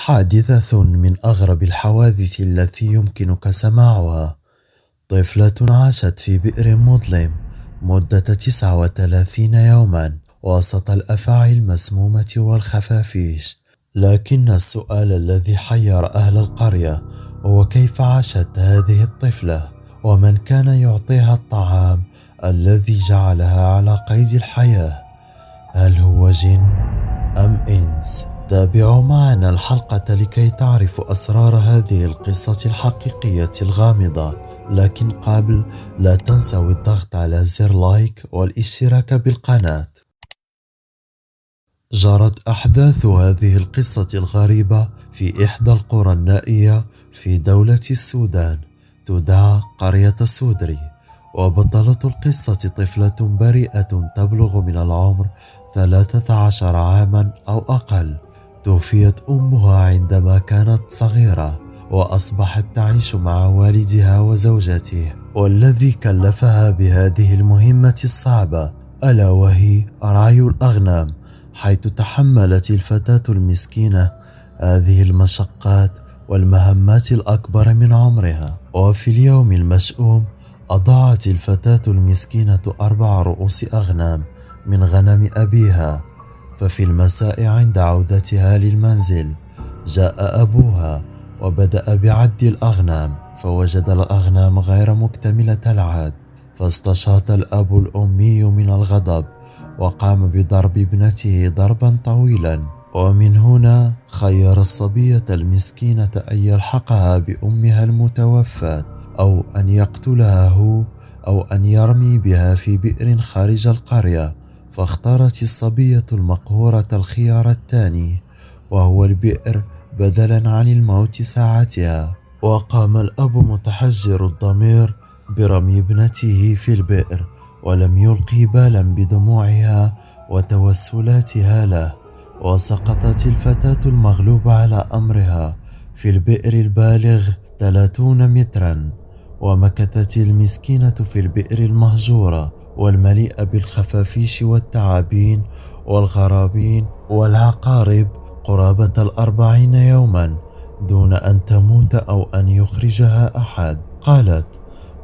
حادثة من أغرب الحوادث التي يمكنك سماعها. طفلة عاشت في بئر مظلم مدة 39 يوما وسط الأفاعي المسمومة والخفافيش. لكن السؤال الذي حير أهل القرية هو كيف عاشت هذه الطفلة، ومن كان يعطيها الطعام الذي جعلها على قيد الحياة. هل هو جن أم إنس؟ تابعوا معنا الحلقة لكي تعرفوا أسرار هذه القصة الحقيقية الغامضة. لكن قبل، لا تنسوا الضغط على زر لايك والاشتراك بالقناة. جرت أحداث هذه القصة الغريبة في إحدى القرى النائية في دولة السودان، تدعى قرية سودري. وبطلة القصة طفلة بريئة تبلغ من العمر 13 عاما أو أقل. توفيت أمها عندما كانت صغيرة، وأصبحت تعيش مع والدها وزوجته، والذي كلفها بهذه المهمة الصعبة ألا وهي رعي الأغنام، حيث تحملت الفتاة المسكينة هذه المشقات والمهمات الأكبر من عمرها. وفي اليوم المشؤوم أضاعت الفتاة المسكينة 4 رؤوس أغنام من غنم أبيها. ففي المساء عند عودتها للمنزل جاء أبوها وبدأ بعد الأغنام، فوجد الأغنام غير مكتملة العدد، فاستشاط الأب الأمي من الغضب وقام بضرب ابنته ضربا طويلا. ومن هنا خير الصبية المسكينة أن يلحقها بأمها المتوفاة، أو أن يقتلها هو، أو أن يرمي بها في بئر خارج القرية. فاختارت الصبية المقهورة الخيار الثاني، وهو البئر بدلا عن الموت ساعتها. وقام الأب متحجر الضمير برمي ابنته في البئر، ولم يلقي بالا بدموعها وتوسلاتها له. وسقطت الفتاة المغلوبة على أمرها في البئر البالغ 30 مترا، ومكثت المسكينة في البئر المهجورة والمليئة بالخفافيش والتعابين والغرابين والعقارب قرابة 40 يوما دون أن تموت أو أن يخرجها أحد. قالت: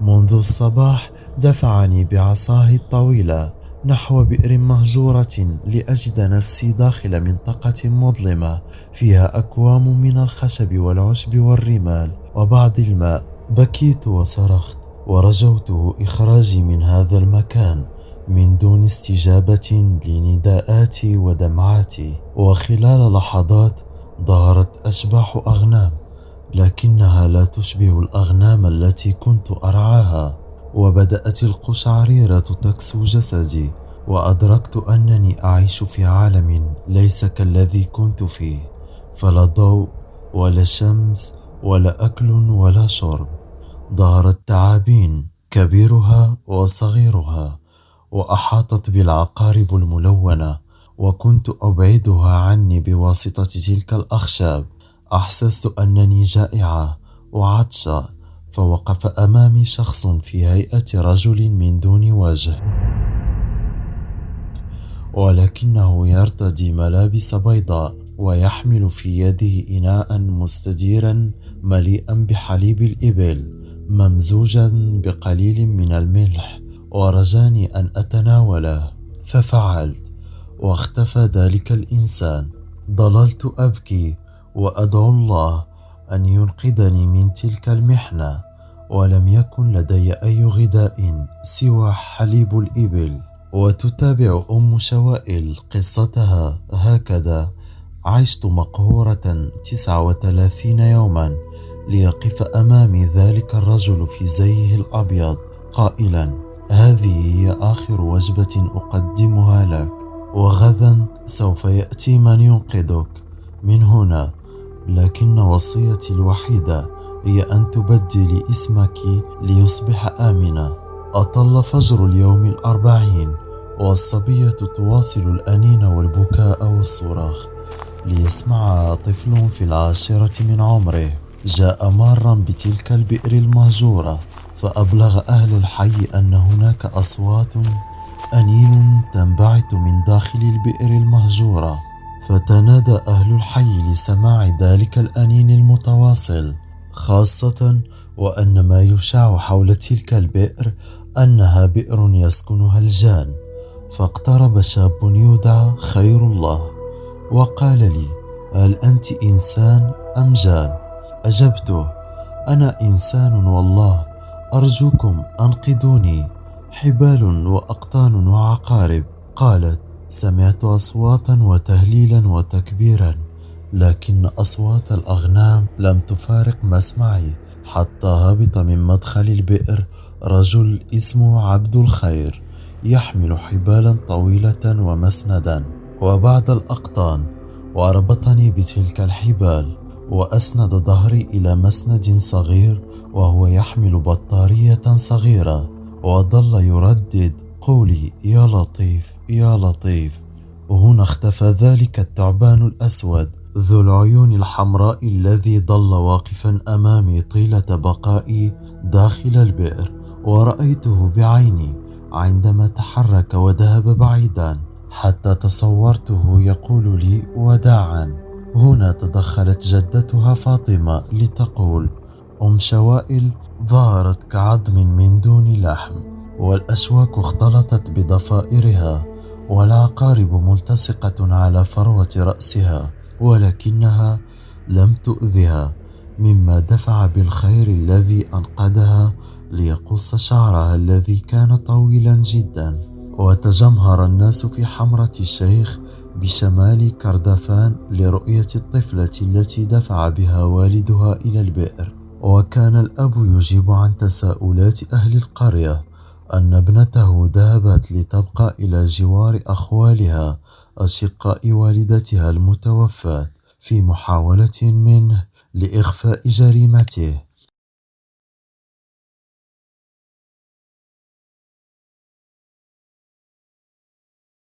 منذ الصباح دفعني بعصاه الطويلة نحو بئر مهجورة لأجد نفسي داخل منطقة مظلمة فيها أكوام من الخشب والعشب والرمال وبعض الماء. بكيت وصرخت ورجوت إخراجي من هذا المكان من دون استجابة لنداءاتي ودمعاتي. وخلال لحظات ظهرت أشباح أغنام، لكنها لا تشبه الأغنام التي كنت أرعاها. وبدأت القشعريرة تكسو جسدي، وأدركت أنني أعيش في عالم ليس كالذي كنت فيه، فلا ضوء ولا شمس ولا أكل ولا شرب. ظهرت تعابين كبيرها وصغيرها، وأحاطت بالعقارب الملونة، وكنت أبعدها عني بواسطة تلك الأخشاب. أحسست أنني جائعة وعطشة، فوقف أمامي شخص في هيئة رجل من دون وجه، ولكنه يرتدي ملابس بيضاء ويحمل في يده إناء مستديرا مليئا بحليب الإبل ممزوجا بقليل من الملح، ورجاني أن أتناوله. ففعلت، واختفى ذلك الإنسان. ظللت أبكي وأدعو الله أن ينقذني من تلك المحنة، ولم يكن لدي أي غذاء سوى حليب الإبل. وتتابع أم شوائل قصتها هكذا: عشت مقهورة 39 يوما ليقف أمامي ذلك الرجل في زيه الأبيض قائلا: هذه هي آخر وجبة أقدمها لك، وغدا سوف يأتي من ينقذك من هنا، لكن وصيتي الوحيدة هي أن تبدلي اسمك ليصبح آمنة. أطل فجر اليوم 40، والصبية تواصل الأنين والبكاء والصراخ ليسمعها طفل في 10 من عمره. جاء مارا بتلك البئر المهجورة، فأبلغ أهل الحي أن هناك أصوات أنين تنبعث من داخل البئر المهجورة، فتنادى أهل الحي لسماع ذلك الأنين المتواصل، خاصة وأن ما يشاع حول تلك البئر أنها بئر يسكنها الجان. فاقترب شاب يدعى خير الله وقال لي: هل أنت إنسان أم جان؟ أجبته: أنا إنسان والله، أرجوكم أنقذوني، حبال وأقطان وعقارب. قالت: سمعت أصواتا وتهليلا وتكبيرا، لكن أصوات الأغنام لم تفارق مسمعي، حتى هبط من مدخل البئر رجل اسمه عبد الخير يحمل حبالا طويلة ومسندا وبعض الأقطان، وربطني بتلك الحبال وأسند ظهري إلى مسند صغير وهو يحمل بطارية صغيرة، وظل يردد قولي: يا لطيف يا لطيف. وهنا اختفى ذلك الثعبان الأسود ذو العيون الحمراء الذي ظل واقفا أمامي طيلة بقائي داخل البئر، ورأيته بعيني عندما تحرك وذهب بعيدا حتى تصورته يقول لي وداعا. هنا تدخلت جدتها فاطمة لتقول: شوائل ظهرت كعظم من دون لحم، والأشواك اختلطت بضفائرها، والعقارب ملتصقة على فروة رأسها، ولكنها لم تؤذها، مما دفع بالخير الذي أنقذها ليقص شعرها الذي كان طويلا جدا. وتجمهر الناس في حمرة الشيخ بشمال كردفان لرؤية الطفلة التي دفع بها والدها إلى البئر. وكان الأب يجيب عن تساؤلات أهل القرية أن ابنته ذهبت لتبقى إلى جوار أخوالها أشقاء والدتها المتوفاة في محاولة منه لإخفاء جريمته.